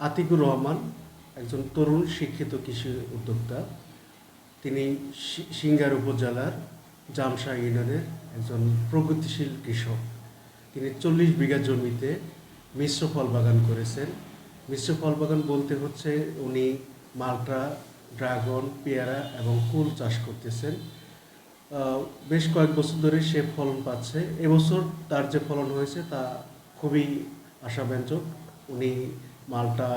আতিকুর রহমান একজন তরুণ শিক্ষিত কৃষি উদ্যোক্তা। তিনি সিংগার উপজেলার জামশা ইউনিয়নের একজন প্রগতিশীল কৃষক। তিনি 40 বিঘা জমিতে মিশ্র ফল বাগান করেছেন। মিশ্র ফল বাগান বলতে হচ্ছে উনি মাল্টা, ড্রাগন, পেয়ারা এবং কুল চাষ করতেছেন। বেশ কয়েক বছর ধরে সে ফলন পাচ্ছে। এবছর তার যে ফলন হয়েছে তা খুবই আশাব্যঞ্জক। উনি মাল্টা,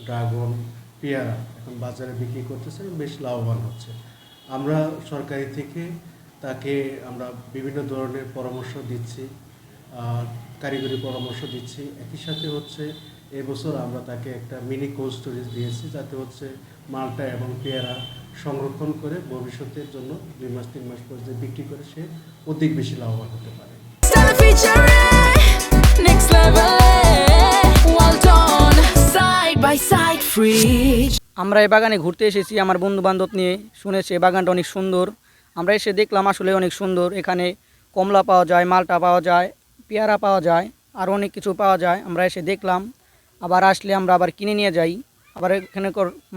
ড্রাগন, পেয়ারা এখন বাজারে বিক্রি করতেছেন, বেশ লাভবান হচ্ছে। আমরা সরকারি থেকে তাকে আমরা বিভিন্ন ধরনের পরামর্শ দিচ্ছি, কারিগরি পরামর্শ দিচ্ছি। একই সাথে হচ্ছে এবছর আমরা তাকে একটা মিনি কোল্ড স্টোরেজ দিয়েছি, যাতে হচ্ছে মালটা এবং পেয়ারা সংরক্ষণ করে ভবিষ্যতের জন্য 2 মাস 3 মাস পরে যে বিক্রি করে সে অধিক বেশি লাভবান হতে পারে। আমরা এই বাগানে ঘুরতে এসেছি আমার বন্ধু বান্ধব নিয়ে, শুনেছি এই বাগানটা অনেক সুন্দর। আমরা এসে দেখলাম আসলে অনেক সুন্দর। এখানে কমলা পাওয়া যায়, মালটা পাওয়া যায়, পেয়ারা পাওয়া যায়, আর অনেক কিছু পাওয়া যায়। আমরা এসে দেখলাম, আবার আসলে আমরা আবার কিনে নিয়ে যাই। আবার এখানে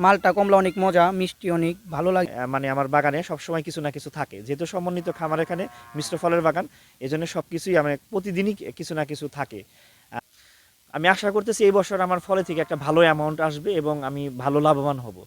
মালটা, কমলা অনেক মজা, মিষ্টি, অনেক ভালো লাগে। মানে আমার বাগানে সবসময় কিছু না কিছু থাকে, যেহেতু সমন্বিত খামার, এখানে মিশ্র ফলের বাগান, এই জন্য সব কিছুই আমার প্রতিদিনই কিছু না কিছু থাকে। আমি আশা করতেছি এই বছর আমার ফলে থেকে একটা ভালো অ্যামাউন্ট আসবে এবং আমি ভালো লাভবান হব।